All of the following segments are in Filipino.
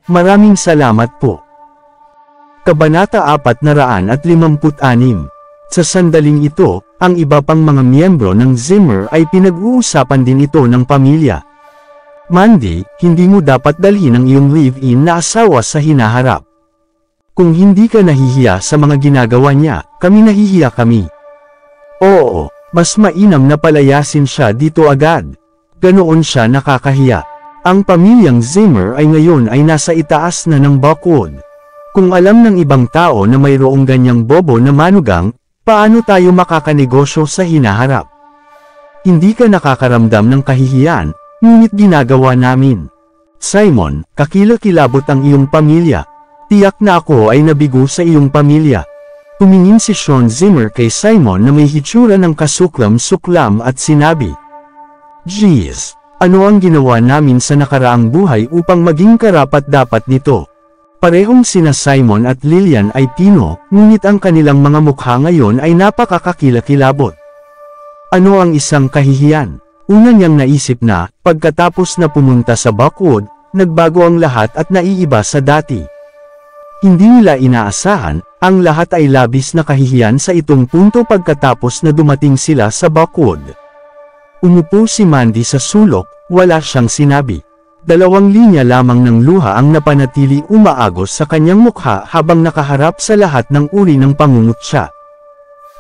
Maraming salamat po. Kabanata 456. Sa sandaling ito, ang iba pang mga miyembro ng Zimmer ay pinag-uusapan din ito ng pamilya. Mandy, hindi mo dapat dalhin ang iyong live-in na asawa sa hinaharap. Kung hindi ka nahihiya sa mga ginagawa niya, kami nahihiya kami. Oo, mas mainam na palayasin siya dito agad. Ganoon siya nakakahiya. Ang pamilyang Zimmer ay ngayon ay nasa itaas na ng Buckwood. Kung alam ng ibang tao na mayroong ganyang bobo na manugang, paano tayo makakanegosyo sa hinaharap? Hindi ka nakakaramdam ng kahihiyan, ngunit ginagawa namin. Simon, kakilakilabot ang iyong pamilya. Tiyak na ako ay nabigo sa iyong pamilya. Tumingin si Sean Zimmer kay Simon na may hitsura ng kasuklam-suklam at sinabi, "Jeez, ano ang ginawa namin sa nakaraang buhay upang maging karapat-dapat nito?" Parehong sina Simon at Lillian ay Pino, ngunit ang kanilang mga mukha ngayon ay napakakakilakilabot. Ano ang isang kahihiyan? Una niyang naisip na, pagkatapos na pumunta sa Buckwood, nagbago ang lahat at naiiba sa dati. Hindi nila inaasahan, ang lahat ay labis na kahihiyan sa itong punto pagkatapos na dumating sila sa Buckwood. Umupo si Mandy sa sulok, wala siyang sinabi. 2 linya lamang ng luha ang napanatili umaagos sa kanyang mukha habang nakaharap sa lahat ng uri ng pangungutya.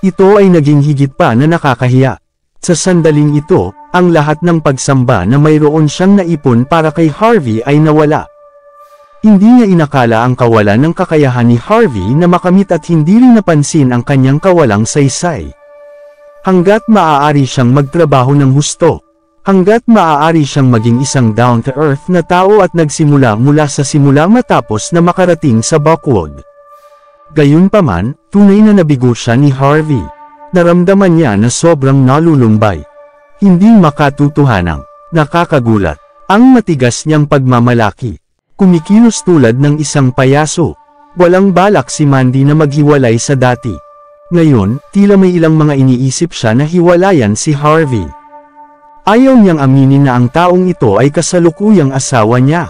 Ito ay naging higit pa na nakakahiya. Sa sandaling ito, ang lahat ng pagsamba na mayroon siyang naipon para kay Harvey ay nawala. Hindi niya inakala ang kawalan ng kakayahan ni Harvey na makamit at hindi rin napansin ang kanyang kawalang saysay. Hanggat maaari siyang magtrabaho ng husto. Hanggat maaari siyang maging isang down-to-earth na tao at nagsimula mula sa simula matapos na makarating sa Buckwood. Gayunpaman, tunay na nabigo siya ni Harvey. Naramdaman niya na sobrang nalulumbay. Hindi makatutuhanang, nakakagulat, ang matigas niyang pagmamalaki. Kumikilos tulad ng isang payaso. Walang balak si Mandy na maghiwalay sa dati. Ngayon, tila may ilang mga iniisip siya na hiwalayan si Harvey. Ayaw niyang aminin na ang taong ito ay kasalukuyang asawa niya.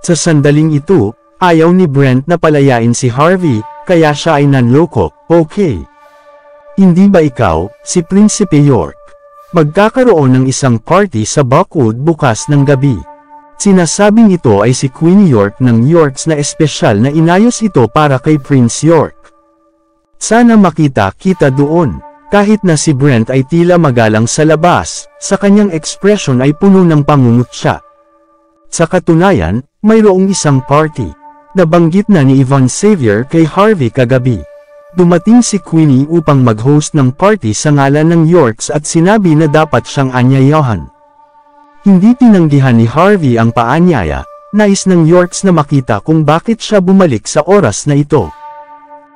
Sa sandaling ito, ayaw ni Brent na palayain si Harvey, kaya siya ay nanloko, okay. Hindi ba ikaw, si Prinsipe York? Magkakaroon ng isang party sa Buckwood bukas ng gabi. Sinasabing ito ay si Queen York ng Yorks na espesyal na inayos ito para kay Prince York. Sana makita kita doon. Kahit na si Brent ay tila magalang sa labas, sa kanyang ekspresyon ay puno ng pangungutya. Sa katunayan, mayroong isang party. Nabanggit na ni Yvonne Xavier kay Harvey kagabi. Dumating si Queenie upang mag-host ng party sa ngalan ng Yorks at sinabi na dapat siyang anyayahan. Hindi tinanggihan ni Harvey ang paanyaya, nais ng Yorks na makita kung bakit siya bumalik sa oras na ito.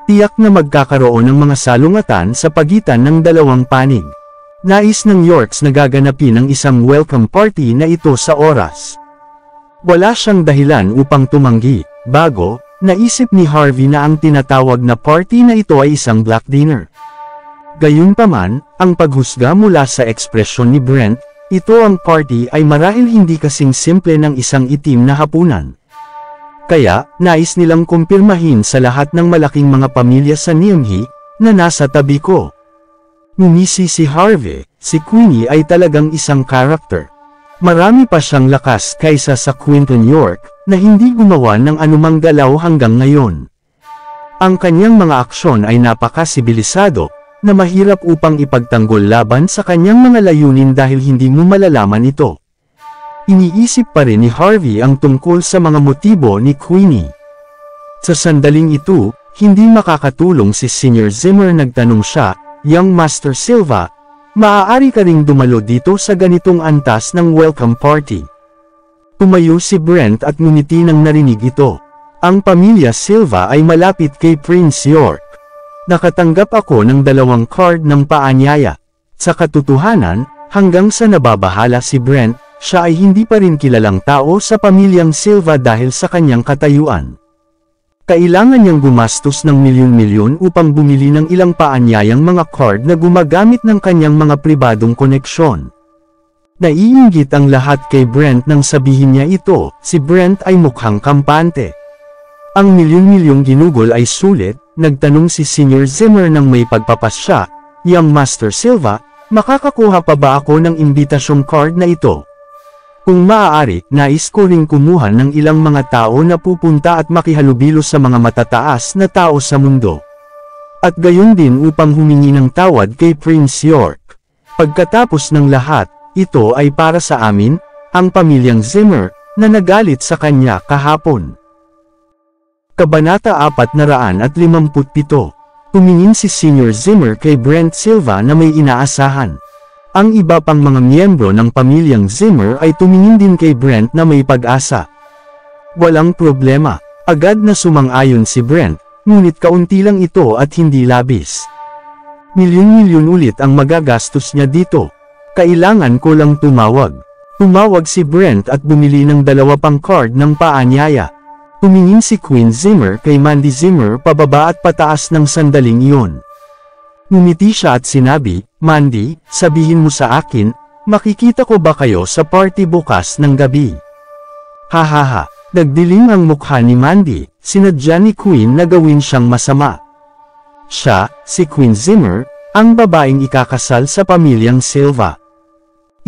Tiyak na magkakaroon ng mga salungatan sa pagitan ng dalawang panig. Nais ng Yorks na gaganapin ang isang welcome party na ito sa oras. Wala siyang dahilan upang tumanggi, bago, naisip ni Harvey na ang tinatawag na party na ito ay isang black dinner. Gayunpaman, ang paghusga mula sa ekspresyon ni Brent, ito ang party ay marahil hindi kasing simple ng isang itim na hapunan. Kaya, nais nilang kumpirmahin sa lahat ng malaking mga pamilya sa Nimhi, na nasa tabi ko. Ngumisi si Harvey, si Queenie ay talagang isang karakter. Marami pa siyang lakas kaysa sa Quinton York, na hindi gumawa ng anumang galaw hanggang ngayon. Ang kanyang mga aksyon ay napakasibilisado, na mahirap upang ipagtanggol laban sa kanyang mga layunin dahil hindi mo malalaman ito. Iniisip pa rin ni Harvey ang tungkol sa mga motibo ni Queenie. Sa sandaling ito, hindi makakatulong si Senior Zimmer. Nagtanong siya, "Young Master Silva, maaari ka ring dumalo dito sa ganitong antas ng welcome party?" Tumayo si Brent at ngumiti nang narinig ito. Ang pamilya Silva ay malapit kay Prince York. Nakatanggap ako ng 2 card ng paanyaya. Sa katotohanan, hanggang sa nababahala si Brent, siya ay hindi pa rin kilalang tao sa pamilyang Silva dahil sa kanyang katayuan. Kailangan niyang gumastos ng milyon-milyon upang bumili ng ilang paanyayang mga card na gumagamit ng kanyang mga pribadong koneksyon. Naiinggit ang lahat kay Brent nang sabihin niya ito, si Brent ay mukhang kampante. Ang milyon-milyong ginugol ay sulit, nagtanong si Senior Zimmer nang may pagpapasya, Young Master Silva, makakakuha pa ba ako ng imbitasyong card na ito? Kung maaari, nais ko ring kumuha ng ilang mga tao na pupunta at makihalubilo sa mga matataas na tao sa mundo. At gayon din upang humingi ng tawad kay Prince York. Pagkatapos ng lahat, ito ay para sa amin, ang pamilyang Zimmer, na nagalit sa kanya kahapon. Kabanata 457. Tumingin si Senior Zimmer kay Brent Silva na may inaasahan. Ang iba pang mga miyembro ng pamilyang Zimmer ay tumingin din kay Brent na may pag-asa. Walang problema, agad na sumang-ayon si Brent, ngunit kaunti lang ito at hindi labis. Milyon-milyon ulit ang magagastos niya dito. Kailangan ko lang tumawag. Tumawag si Brent at bumili ng 2 pang card ng paanyaya. Tumingin si Queen Zimmer kay Mandy Zimmer pababa at pataas ng sandaling iyon. Ngumiti siya at sinabi, Mandy, sabihin mo sa akin, makikita ko ba kayo sa party bukas ng gabi? Hahaha, nagdilim ang mukha ni Mandy, sinadya ni Queen na gawin siyang masama. Siya, si Queen Zimmer, ang babaeng ikakasal sa pamilyang Silva.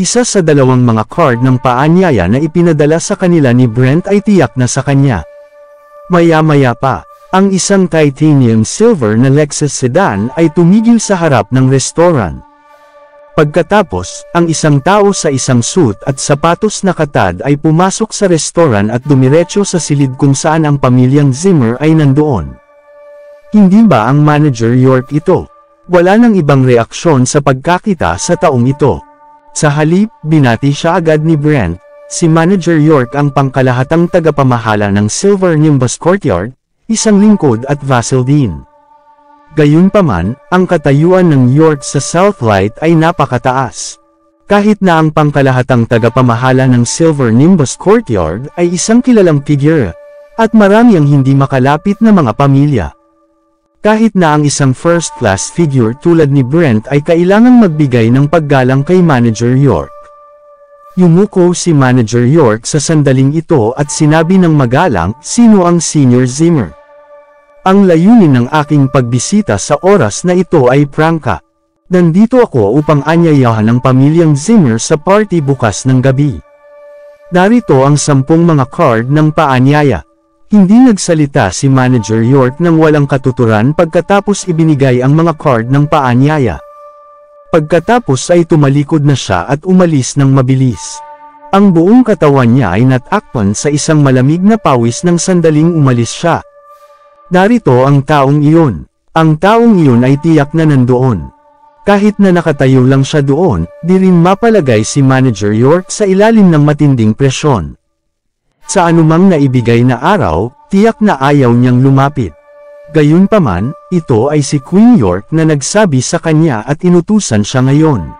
Isa sa 2 mga card ng paanyaya na ipinadala sa kanila ni Brent ay tiyak na sa kanya. Maya-maya pa, ang isang titanium silver na Lexus sedan ay tumigil sa harap ng restaurant. Pagkatapos, ang isang tao sa isang suit at sapatos na katad ay pumasok sa restaurant at dumiretso sa silid kung saan ang pamilyang Zimmer ay nandoon. Hindi ba ang manager York ito? Wala nang ibang reaksyon sa pagkakita sa taong ito. Sa halip, binati siya agad ni Brent. Si Manager York ang pangkalahatang tagapamahala ng Silver Nimbus Courtyard, isang lingkod at vassal din. Gayunpaman, ang katayuan ng York sa Southlight ay napakataas. Kahit na ang pangkalahatang tagapamahala ng Silver Nimbus Courtyard ay isang kilalang figure, at marami ang hindi makalapit na mga pamilya. Kahit na ang isang first-class figure tulad ni Brent ay kailangang magbigay ng paggalang kay Manager York. Yumuko si Manager York sa sandaling ito at sinabi ng magalang, sino ang Senior Zimmer? Ang layunin ng aking pagbisita sa oras na ito ay prangka. Nandito ako upang anyayahan ang pamilyang Zimmer sa party bukas ng gabi. Narito ang 10 mga card ng paanyaya. Hindi nagsalita si Manager York nang walang katuturan pagkatapos ibinigay ang mga card ng paanyaya. Pagkatapos ay tumalikod na siya at umalis ng mabilis. Ang buong katawan niya ay natakpan sa isang malamig na pawis nang sandaling umalis siya. Narito ang taong iyon. Ang taong iyon ay tiyak na nandoon. Kahit na nakatayo lang siya doon, di rin mapalagay si Manager York sa ilalim ng matinding presyon. Sa anumang naibigay na araw, tiyak na ayaw niyang lumapit. Gayunpaman, ito ay si Queen York na nagsabi sa kanya at inutusan siya ngayon.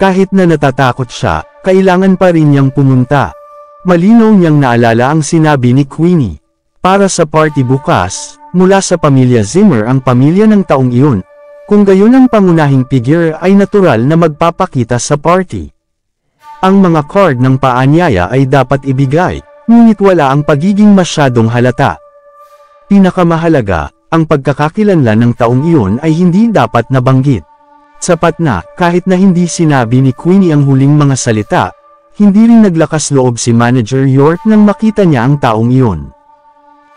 Kahit na natatakot siya, kailangan pa rin niyang pumunta. Malinaw niyang naalala ang sinabi ni Queenie. Para sa party bukas, mula sa pamilya Zimmer ang pamilya ng taong iyon. Kung gayon ang pangunahing figure ay natural na magpapakita sa party. Ang mga card ng paanyaya ay dapat ibigay, ngunit wala ang pagiging masyadong halata. Pinakamahalaga, ang pagkakakilanlan ng taong iyon ay hindi dapat nabanggit. Sapat na, kahit na hindi sinabi ni Queenie ang huling mga salita, hindi rin naglakas loob si Manager York nang makita niya ang taong iyon.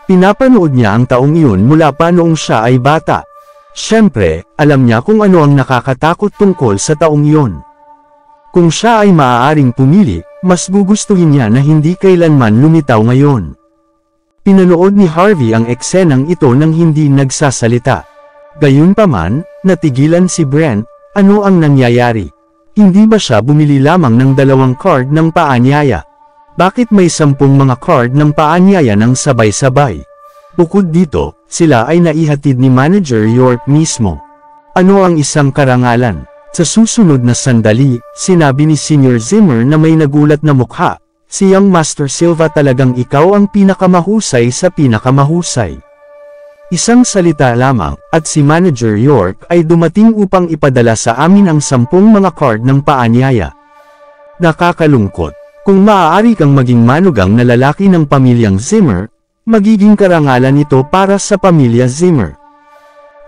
Pinapanood niya ang taong iyon mula pa noong siya ay bata. Siyempre, alam niya kung ano ang nakakatakot tungkol sa taong iyon. Kung siya ay maaaring pumili, mas gugustuhin niya na hindi kailanman lumitaw ngayon. Pinanood ni Harvey ang eksenang ito nang hindi nagsasalita. Gayunpaman, natigilan si Brent, ano ang nangyayari? Hindi ba siya bumili lamang ng 2 card ng paanyaya? Bakit may 10 mga card ng paanyaya ng sabay-sabay? Bukod dito, sila ay naihatid ni Manager York mismo. Ano ang isang karangalan? Sa susunod na sandali, sinabi ni Senior Zimmer na may nagulat na mukha, si Young Master Silva, talagang ikaw ang pinakamahusay sa pinakamahusay. Isang salita lamang, at si Manager York ay dumating upang ipadala sa amin ang 10 mga card ng paanyaya. Nakakalungkot. Kung maaari kang maging manugang na lalaki ng pamilyang Zimmer, magiging karangalan ito para sa pamilya Zimmer.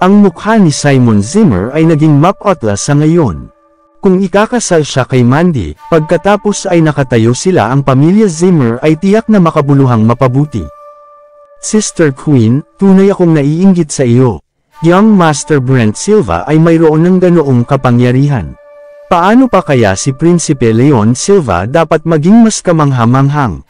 Ang mukha ni Simon Zimmer ay naging mapotla sa ngayon. Kung ikakasal siya kay Mandy, pagkatapos ay nakatayo sila, ang pamilya Zimmer ay tiyak na makabuluhang mapabuti. Sister Queen, tunay akong naiinggit sa iyo. Young Master Brent Silva ay mayroon ng ganoong kapangyarihan. Paano pa kaya si Prinsipe Leon Silva dapat maging mas kamangha-manghang?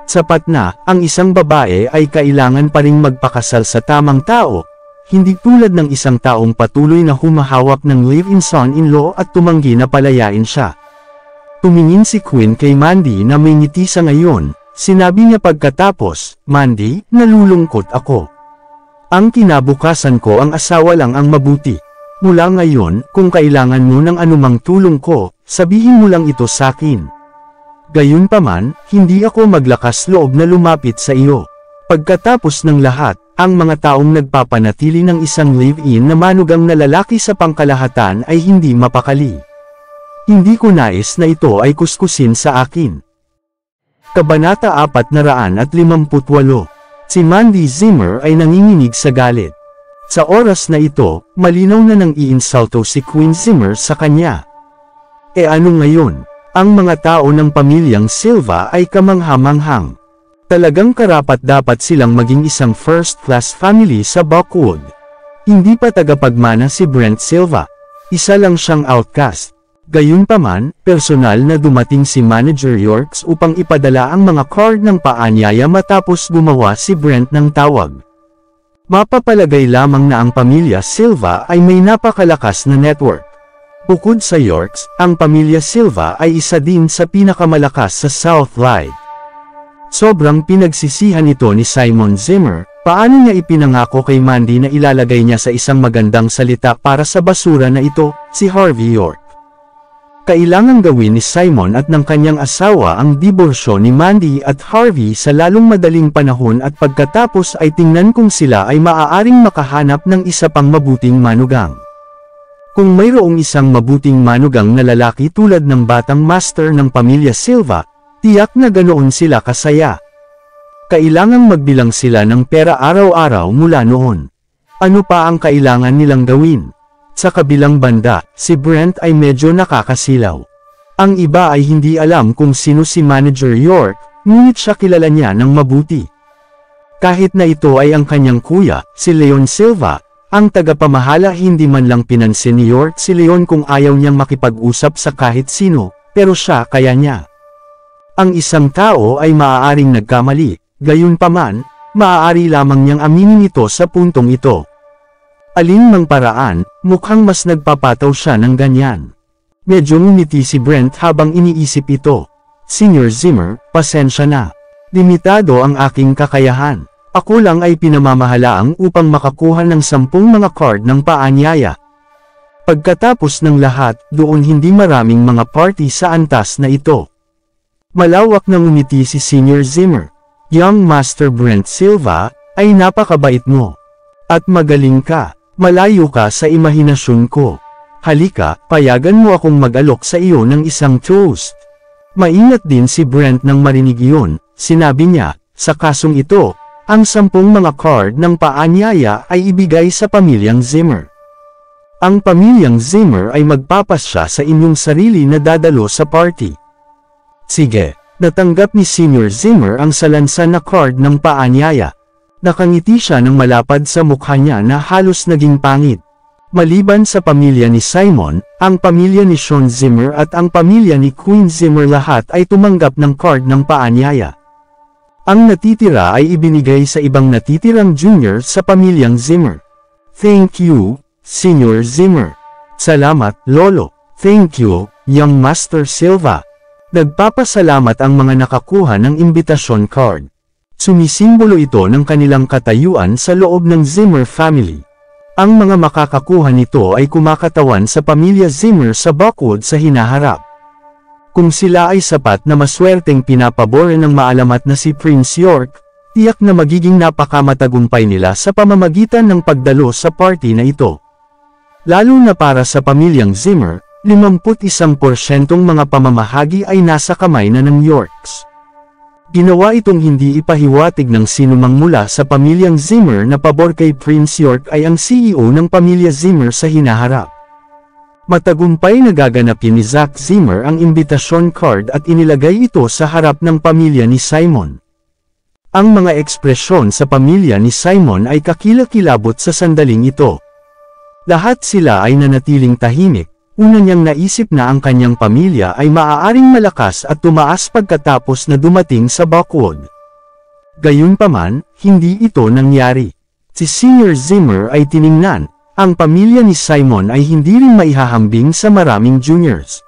Sapat na, ang isang babae ay kailangan pa ring magpakasal sa tamang tao, hindi tulad ng isang taong patuloy na humahawak ng live-in son-in-law at tumanggi na palayain siya. Tumingin si Queen kay Mandy na may ngiti sa ngayon. Sinabi niya pagkatapos, "Mandy, nalulungkot ako. Ang kinabukasan ko, ang asawa lang ang mabuti. Mula ngayon, kung kailangan mo ng anumang tulong ko, sabihin mo lang ito sa akin. Gayunpaman, hindi ako maglakas loob na lumapit sa iyo." Pagkatapos ng lahat, ang mga taong nagpapanatili ng isang live-in na manugang na lalaki sa pangkalahatan ay hindi mapakali. Hindi ko nais na ito ay kuskusin sa akin. Kabanata 458. Si Mandy Zimmer ay nanginginig sa galit. Sa oras na ito, malinaw na nang iinsulto si Queen Zimmer sa kanya. E ano ngayon? Ang mga tao ng pamilyang Silva ay kamangha-manghang. Talagang karapat-dapat silang maging isang first-class family sa Buckwood. Hindi pa tagapagmana si Brent Silva. Isa lang siyang outcast. Gayunpaman, personal na dumating si Manager Yorks upang ipadala ang mga card ng paanyaya matapos gumawa si Brent ng tawag. Mapapalagay lamang na ang pamilya Silva ay may napakalakas na network. Bukod sa Yorks, ang pamilya Silva ay isa din sa pinakamalakas sa South Ryde. Sobrang pinagsisihan ito ni Simon Zimmer, paano niya ipinangako kay Mandy na ilalagay niya sa isang magandang salita para sa basura na ito, si Harvey York. Kailangang gawin ni Simon at ng kanyang asawa ang diborsyo ni Mandy at Harvey sa lalong madaling panahon, at pagkatapos ay tingnan kung sila ay maaaring makahanap ng isa pang mabuting manugang. Kung mayroong isang mabuting manugang na lalaki tulad ng batang master ng pamilya Silva, tiyak na ganoon sila kasaya. Kailangang magbilang sila ng pera araw-araw mula noon. Ano pa ang kailangan nilang gawin? Sa kabilang banda, si Brent ay medyo nakakasilaw. Ang iba ay hindi alam kung sino si Manager York, ngunit siya kilala niya ng mabuti. Kahit na ito ay ang kanyang kuya, si Leon Silva, ang tagapamahala, hindi man lang pinansin ni York si Leon kung ayaw niyang makipag-usap sa kahit sino, pero siya kaya niya. Ang isang tao ay maaaring nagkamali, gayunpaman, maaari lamang niyang aminin ito sa puntong ito. Alinmang paraan, mukhang mas nagpapataw siya ng ganyan. Medyo ngumiti si Brent habang iniisip ito. Senior Zimmer, pasensya na. Limitado ang aking kakayahan. Ako lang ay pinamamahalaang upang makakuha ng 10 mga card ng paanyaya. Pagkatapos ng lahat, doon hindi maraming mga party sa antas na ito. Malawak na ngumiti si Senior Zimmer. Young Master Brent Silva, ay napakabait mo. At magaling ka. Malayo ka sa imahinasyon ko. Halika, payagan mo akong mag-alok sa iyo ng isang toast. Maingat din si Brent nang marinig iyon. Sinabi niya, sa kasong ito, ang 10 mga card ng paanyaya ay ibigay sa pamilyang Zimmer. Ang pamilyang Zimmer ay magpapasya sa inyong sarili na dadalo sa party. Sige, natanggap ni Senior Zimmer ang salansan na card ng paanyaya. Nakangiti siya ng malapad sa mukha niya na halos naging pangit. Maliban sa pamilya ni Simon, ang pamilya ni Sean Zimmer at ang pamilya ni Queen Zimmer, lahat ay tumanggap ng card ng paanyaya. Ang natitira ay ibinigay sa ibang natitirang junior sa pamilyang Zimmer. Thank you, Senior Zimmer. Salamat, Lolo. Thank you, Young Master Silva. Nagpapasalamat ang mga nakakuha ng imbitasyon card. Sumisimbolo ito ng kanilang katayuan sa loob ng Zimmer family. Ang mga makakakuha nito ay kumakatawan sa pamilya Zimmer sa Buckwood sa hinaharap. Kung sila ay sapat na maswerteng pinapabor ng maalamat na si Prince York, tiyak na magiging napakamatagumpay nila sa pamamagitan ng pagdalo sa party na ito. Lalo na para sa pamilyang Zimmer, 51% mga pamamahagi ay nasa kamay na ng Yorks. Ginawa itong hindi ipahiwatig ng sinumang mula sa pamilyang Zimmer na pabor kay Prince York ay ang CEO ng pamilya Zimmer sa hinaharap. Matagumpay na gaganapin ni Zack Zimmer ang imbitasyon card at inilagay ito sa harap ng pamilya ni Simon. Ang mga ekspresyon sa pamilya ni Simon ay kakilakilabot sa sandaling ito. Lahat sila ay nanatiling tahimik, una niyang naisip na ang kanyang pamilya ay maaaring malakas at tumaas pagkatapos na dumating sa Buckwood. Gayunpaman, hindi ito nangyari. Si Senior Zimmer ay tiningnan. Ang pamilya ni Simon ay hindi rin maihahambing sa maraming juniors.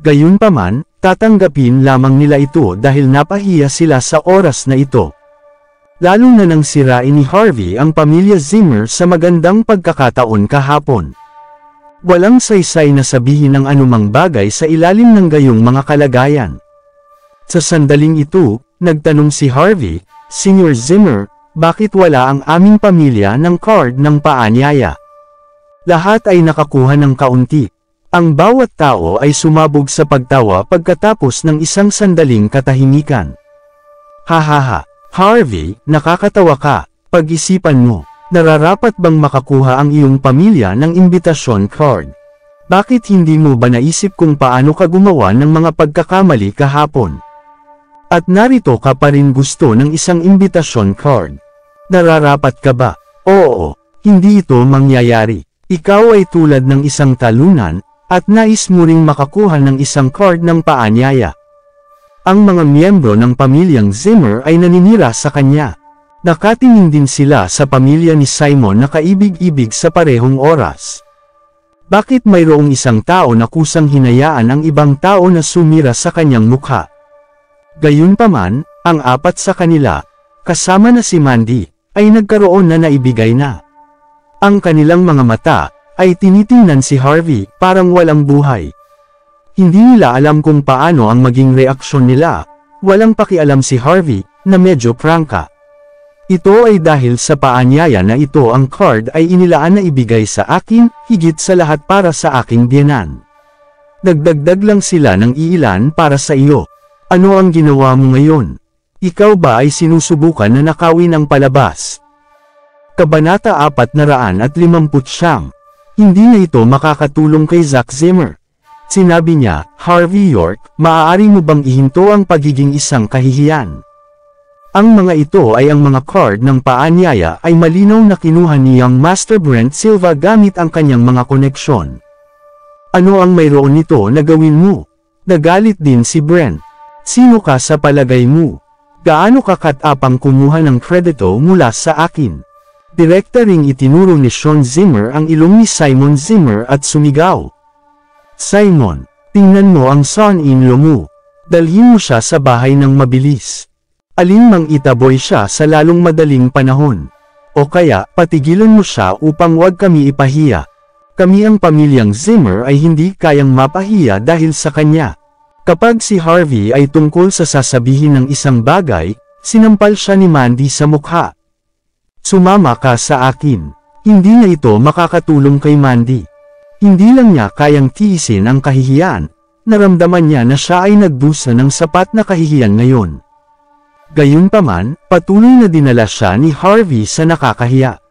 Gayunpaman, tatanggapin lamang nila ito dahil napahiya sila sa oras na ito. Lalo na nang sirain ni Harvey ang pamilya Zimmer sa magandang pagkakataon kahapon. Walang saysay na sabihin ng anumang bagay sa ilalim ng gayong mga kalagayan. Sa sandaling ito, nagtanong si Harvey, Senior Zimmer, bakit wala ang aming pamilya ng card ng paanyaya? Lahat ay nakakuha ng kaunti. Ang bawat tao ay sumabog sa pagtawa pagkatapos ng isang sandaling katahimikan. Hahaha, Harvey, nakakatawa ka. Pag-isipan mo, nararapat bang makakuha ang iyong pamilya ng imbitasyon card? Bakit hindi mo ba naisip kung paano ka gumawa ng mga pagkakamali kahapon? At narito ka pa rin gusto ng isang imbitasyon card. Nararapat ka ba? Oo, hindi ito mangyayari. Ikaw ay tulad ng isang talunan, at nais mo ring makakuha ng isang card ng paanyaya. Ang mga miyembro ng pamilyang Zimmer ay naninira sa kanya. Nakatingin din sila sa pamilya ni Simon na kaibig-ibig sa parehong oras. Bakit mayroong isang tao na kusang hinayaan ang ibang tao na sumira sa kanyang mukha? Gayunpaman, ang apat sa kanila, kasama na si Mandy, ay nagkaroon na naibigay na. Ang kanilang mga mata, ay tinitingnan si Harvey, parang walang buhay. Hindi nila alam kung paano ang maging reaksyon nila, walang pakialam si Harvey, na medyo prangka. Ito ay dahil sa paanyaya na ito ang card ay inilaan na ibigay sa akin, higit sa lahat para sa aking biyenan. Nagdagdag lang sila ng iilan para sa iyo. Ano ang ginawa mo ngayon? Ikaw ba ay sinusubukan na nakawin ang palabas? Kabanata 459. Hindi na ito makakatulong kay Zack Zimmer. Sinabi niya, Harvey York, maaari mo bang ihinto ang pagiging isang kahihiyan? Ang mga ito ay ang mga card ng paanyaya ay malinaw na kinuha ni Young Master Brent Silva gamit ang kanyang mga koneksyon. Ano ang mayroon nito na gawin mo? Nagalit din si Brent. Sino ka sa palagay mo? Gaano ka katapang kumuha ng kredito mula sa akin? Direkta ring itinuro ni Sean Zimmer ang ilong ni Simon Zimmer at sumigaw. Simon, tingnan mo ang son-in-law mo. Dalhin mo siya sa bahay ng mabilis. Alinmang itaboy siya sa lalong madaling panahon. O kaya, patigilan mo siya upang wag kami ipahiya. Kami ang pamilyang Zimmer ay hindi kayang mapahiya dahil sa kanya. Kapag si Harvey ay tungkol sa sasabihin ng isang bagay, sinampal siya ni Mandy sa mukha. Sumama ka sa akin. Hindi na ito makakatulong kay Mandy. Hindi lang niya kayang tiisin ang kahihiyan, naramdaman niya na siya ay nagdusa ng sapat na kahihiyan ngayon. Gayunpaman, patuloy na dinala siya ni Harvey sa nakakahiya.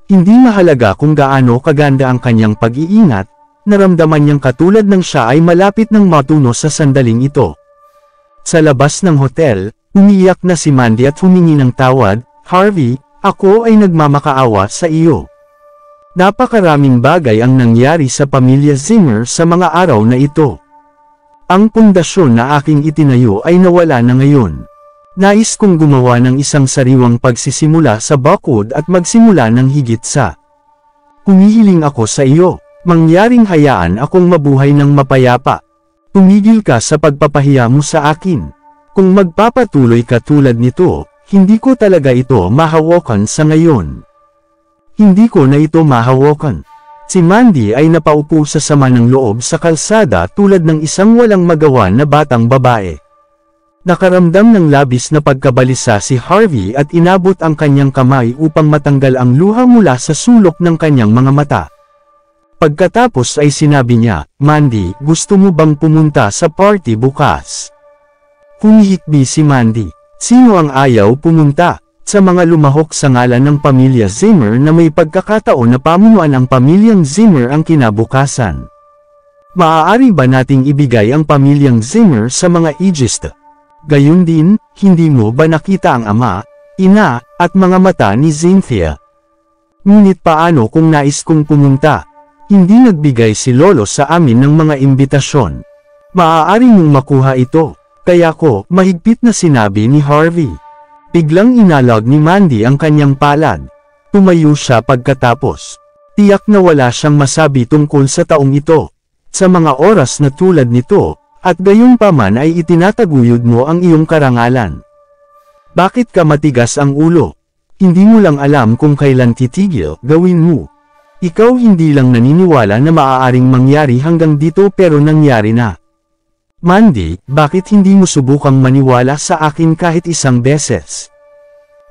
Hindi mahalaga kung gaano kaganda ang kanyang pag-iingat, naramdaman niyang katulad ng siya ay malapit ng matuno sa sandaling ito. Sa labas ng hotel, umiiyak na si Mandy at humingi ng tawad, Harvey, ako ay nagmamakaawa sa iyo. Napakaraming bagay ang nangyari sa pamilya Zimmer sa mga araw na ito. Ang pundasyon na aking itinayo ay nawala na ngayon. Nais kong gumawa ng isang sariwang pagsisimula sa Buckwood at magsimula ng higit sa. Humihiling ako sa iyo, mangyaring hayaan akong mabuhay ng mapayapa. Tumigil ka sa pagpapahiya mo sa akin. Kung magpapatuloy ka tulad nito, hindi ko talaga ito mahawakan sa ngayon. Hindi ko na ito mahawakan. Si Mandy ay napaupo sa sama ng loob sa kalsada tulad ng isang walang magawa na batang babae. Nakaramdam ng labis na pagkabalisa si Harvey at inabot ang kanyang kamay upang matanggal ang luha mula sa sulok ng kanyang mga mata. Pagkatapos ay sinabi niya, "Mandy, gusto mo bang pumunta sa party bukas?" Humihikbi si Mandy. Sino ang ayaw pumunta? Sa mga lumahok sa ngalan ng pamilya Zimmer na may pagkakataon na pamunuan ang pamilyang Zimmer ang kinabukasan. Maaari ba nating ibigay ang pamilyang Zimmer sa mga ageist? Gayun din, hindi mo ba nakita ang ama, ina, at mga mata ni Cynthia? Ngunit paano kung nais kong pumunta? Hindi nagbigay si Lolo sa amin ng mga imbitasyon. Maaari mong makuha ito, kaya ko, mahigpit na sinabi ni Harvey. Biglang inalag ni Mandy ang kanyang palad. Tumayo siya pagkatapos. Tiyak na wala siyang masabi tungkol sa taong ito. Sa mga oras na tulad nito, at gayunpaman ay itinataguyod mo ang iyong karangalan. Bakit ka matigas ang ulo? Hindi mo lang alam kung kailan titigil, gawin mo. Ikaw hindi lang naniniwala na maaaring mangyari hanggang dito pero nangyari na. Mandy, bakit hindi mo subukang maniwala sa akin kahit isang beses?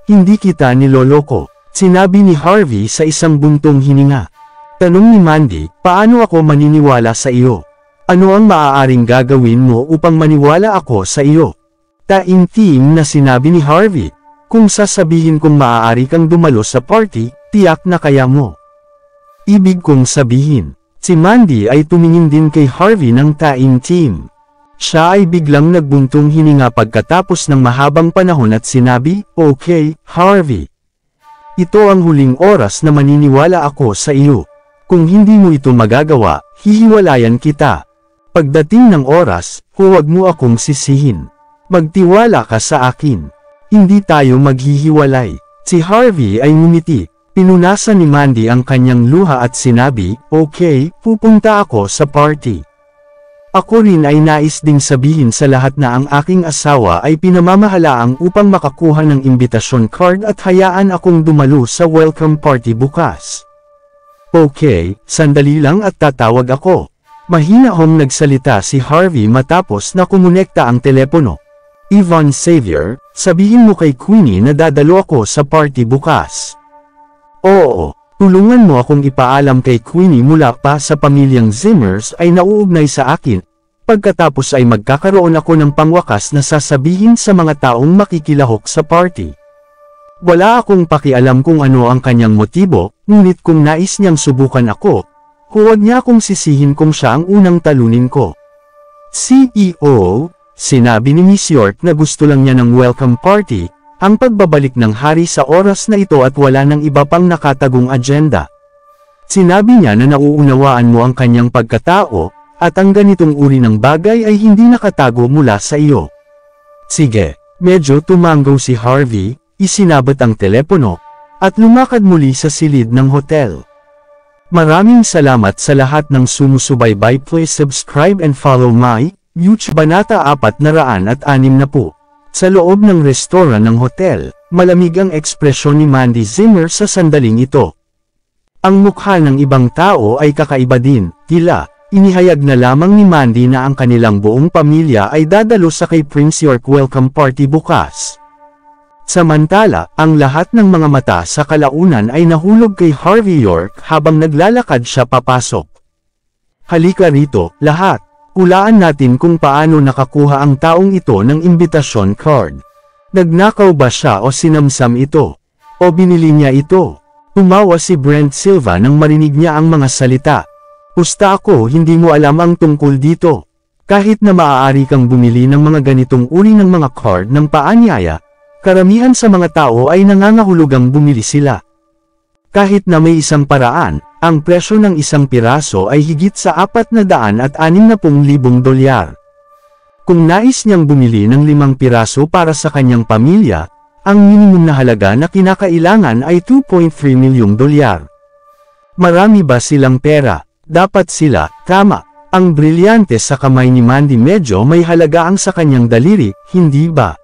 Hindi kita niloloko, sinabi ni Harvey sa isang buntong hininga. Tanong ni Mandy, paano ako maniniwala sa iyo? Ano ang maaaring gagawin mo upang maniwala ako sa iyo? Taimtim na sinabi ni Harvey, kung sasabihin kong maaari kang dumalo sa party, tiyak na kaya mo. Ibig kong sabihin, si Mandy ay tumingin din kay Harvey ng taimtim. Siya ay biglang nagbuntong hininga pagkatapos ng mahabang panahon at sinabi, "Okay, Harvey. Ito ang huling oras na maniniwala ako sa iyo. Kung hindi mo ito magagawa, hihiwalayan kita. Pagdating ng oras, huwag mo akong sisihin. Magtiwala ka sa akin. Hindi tayo maghihiwalay." Si Harvey ay ngumiti. Pinunasan ni Mandy ang kanyang luha at sinabi, "Okay, pupunta ako sa party." Ako rin ay nais ding sabihin sa lahat na ang aking asawa ay pinamamahalaang upang makakuha ng imbitasyon card at hayaan akong dumalo sa welcome party bukas. Okay, sandali lang at tatawag ako. Mahinahong nagsalita si Harvey matapos na kumonekta ang telepono. Yvonne Xavier, sabihin mo kay Queenie na dadalo ako sa party bukas. Oo. Tulungan mo akong ipaalam kay Queenie mula pa sa pamilyang Zimmers ay nauugnay sa akin, pagkatapos ay magkakaroon ako ng pangwakas na sasabihin sa mga taong makikilahok sa party. Wala akong pakialam kung ano ang kanyang motibo, ngunit kung nais niyang subukan ako, huwag niya akong sisihin kung siya ang unang talunin ko. CEO, sinabi ni Miss York na gusto lang niya ng welcome party, ang pagbabalik ng hari sa oras na ito at wala ng iba pang nakatagong agenda. Sinabi niya na nauunawaan mo ang kanyang pagkatao, at ang ganitong uri ng bagay ay hindi nakatago mula sa iyo. Sige, medyo tumanggaw si Harvey, isinabot ang telepono, at lumakad muli sa silid ng hotel. Maraming salamat sa lahat ng sumusubaybay. Please subscribe and follow my YouTube. Banata 460. Sa loob ng restoran ng hotel, malamig ang ekspresyon ni Mandy Zimmer sa sandaling ito. Ang mukha ng ibang tao ay kakaiba din, tila, inihayag na lamang ni Mandy na ang kanilang buong pamilya ay dadalo sa kay Prince York welcome party bukas. Samantala, ang lahat ng mga mata sa kalaunan ay nahulog kay Harvey York habang naglalakad siya papasok. Halika rito, lahat. Hulaan natin kung paano nakakuha ang taong ito ng imbitasyon card. Nagnakaw ba siya o sinamsam ito? O binili niya ito? Tumawa si Brent Silva nang marinig niya ang mga salita. Pusta ako, hindi mo alam ang tungkol dito. Kahit na maaari kang bumili ng mga ganitong uri ng mga card ng paanyaya, karamihan sa mga tao ay nangangahulugang bumili sila. Kahit na may isang paraan, ang presyo ng isang piraso ay higit sa $460,000. Kung nais niyang bumili ng 5 piraso para sa kanyang pamilya, ang minimum na halaga na kinakailangan ay $2.3 milyong. Marami ba silang pera? Dapat sila, tama. Ang brilyante sa kamay ni Mandy medyo may halaga ang sa kanyang daliri, hindi ba?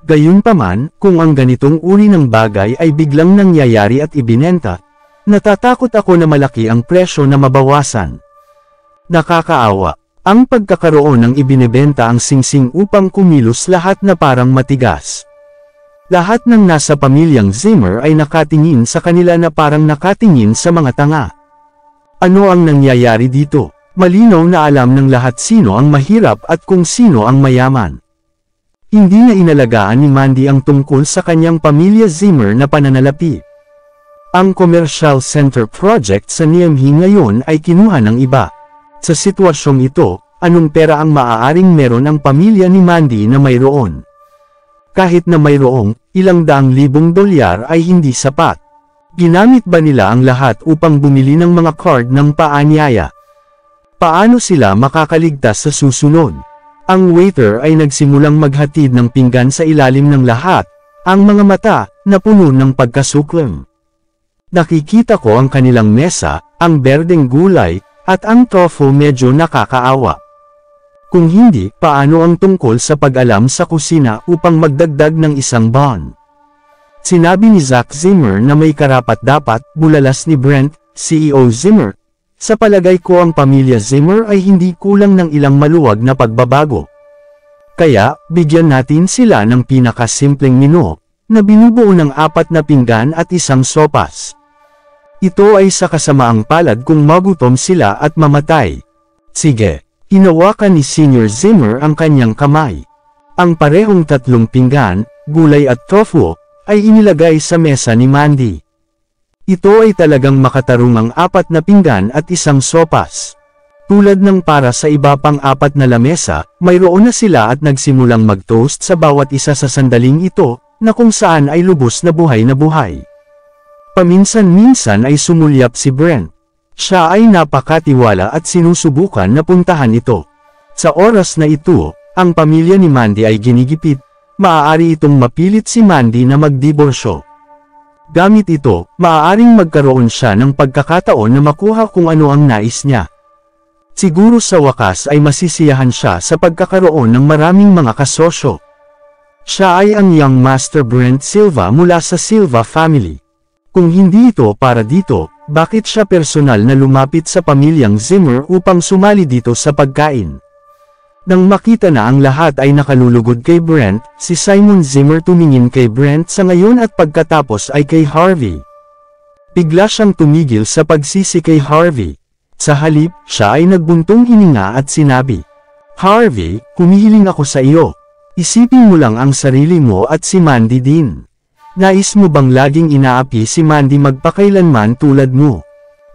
Gayunpaman, kung ang ganitong uri ng bagay ay biglang nangyayari at ibinenta, Natatakot ako na malaki ang presyo na mabawasan. Nakakaawa. Ang pagkakaroon ng ibinebenta ang singsing upang kumilos lahat na parang matigas. Lahat ng nasa pamilyang Zimmer ay nakatingin sa kanila na parang nakatingin sa mga tanga. Ano ang nangyayari dito? Malinaw na alam ng lahat sino ang mahirap at kung sino ang mayaman. Hindi na inalagaan ni Mandy ang tungkol sa kanyang pamilya Zimmer na pananalapi. Ang Commercial Center Project sa Niamey ngayon ay kinuha ng iba. Sa sitwasyong ito, anong pera ang maaaring meron ang pamilya ni Mandy na mayroon? Kahit na mayroong ilang daang libong dolyar ay hindi sapat. Ginamit ba nila ang lahat upang bumili ng mga card ng paanyaya? Paano sila makakaligtas sa susunod? Ang waiter ay nagsimulang maghatid ng pinggan sa ilalim ng lahat, ang mga mata na puno ng pagkasuklam. Nakikita ko ang kanilang mesa, ang berdeng gulay, at ang tofu medyo nakakaawa. Kung hindi, paano ang tungkol sa pag-alam sa kusina upang magdagdag ng isang bond? Sinabi ni Zach Zimmer na may karapat-dapat, bulalas ni Brent, CEO Zimmer. Sa palagay ko ang pamilya Zimmer ay hindi kulang ng ilang maluwag na pagbabago. Kaya, bigyan natin sila ng pinakasimpleng menu, na binubuo ng 4 na pinggan at isang sopas. Ito ay sa kasamaang palad kung magutom sila at mamatay. Sige. Hinawakan ni Senior Zimmer ang kanyang kamay. Ang parehong 3 pinggan, gulay at tofu, ay inilagay sa mesa ni Mandy. Ito ay talagang makatarungang 4 na pinggan at isang sopas. Tulad ng para sa iba pang 4 na lamesa, mayroon na sila at nagsimulang mag-toast sa bawat isa sa sandaling ito, na kung saan ay lubos na buhay na buhay. Paminsan-minsan ay sumulyap si Brent. Siya ay napakatiwala at sinusubukan na puntahan ito. Sa oras na ito, ang pamilya ni Mandy ay ginigipit, maaari itong mapilit si Mandy na magdiborsyo. Gamit ito, maaaring magkaroon siya ng pagkakataon na makuha kung ano ang nais niya. Siguro sa wakas ay masisiyahan siya sa pagkakaroon ng maraming mga kasosyo. Siya ay ang young Master Brent Silva mula sa Silva family. Kung hindi ito para dito, bakit siya personal na lumapit sa pamilyang Zimmer upang sumali dito sa pagkain? Nang makita na ang lahat ay nakalulugod kay Brent, si Simon Zimmer tumingin kay Brent sa ngayon at pagkatapos ay kay Harvey. Bigla siyang tumigil sa pagsisi kay Harvey. Sa halip, siya ay nagbuntong hininga at sinabi, "Harvey, humihiling ako sa iyo. Isipin mo lang ang sarili mo at si Mandy din. Nais mo bang laging inaapi si Mandy magpakailanman tulad mo?"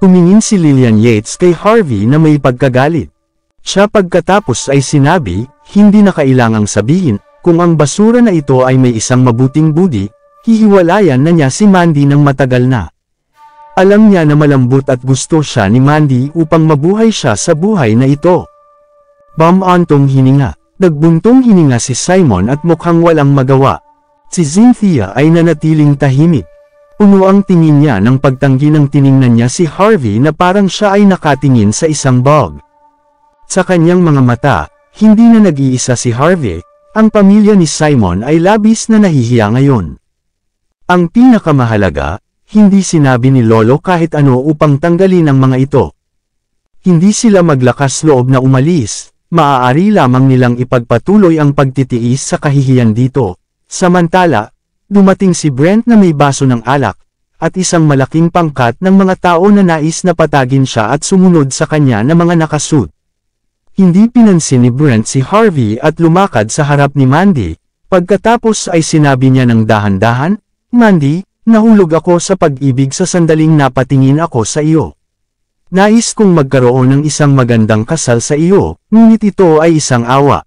Tumingin si Lillian Yates kay Harvey na may pagkagalit. Siya pagkatapos ay sinabi, hindi na kailangang sabihin, kung ang basura na ito ay may isang mabuting budi, hihiwalayan na niya si Mandy ng matagal na. Alam niya na malambot at gusto siya ni Mandy upang mabuhay siya sa buhay na ito. Bamantong hininga. Nagbuntong hininga si Simon at mukhang walang magawa. Si Cynthia ay nanatiling tahimik. Puno ang tingin niya ng pagtanggi ng tiningnan niya si Harvey na parang siya ay nakatingin sa isang bog. Sa kanyang mga mata, hindi na nag-iisa si Harvey, ang pamilya ni Simon ay labis na nahihiya ngayon. Ang pinakamahalaga, hindi sinabi ni Lolo kahit ano upang tanggalin ang mga ito. Hindi sila maglakas loob na umalis, maaari lamang nilang ipagpatuloy ang pagtitiis sa kahihiyan dito. Samantala, dumating si Brent na may baso ng alak, at isang malaking pangkat ng mga tao na nais na patagin siya at sumunod sa kanya na mga nakasuit. Hindi pinansin ni Brent si Harvey at lumakad sa harap ni Mandy. Pagkatapos ay sinabi niya ng dahan-dahan, "Mandy, nahulog ako sa pag-ibig sa sandaling napatingin ako sa iyo. Nais kong magkaroon ng isang magandang kasal sa iyo, ngunit ito ay isang awa.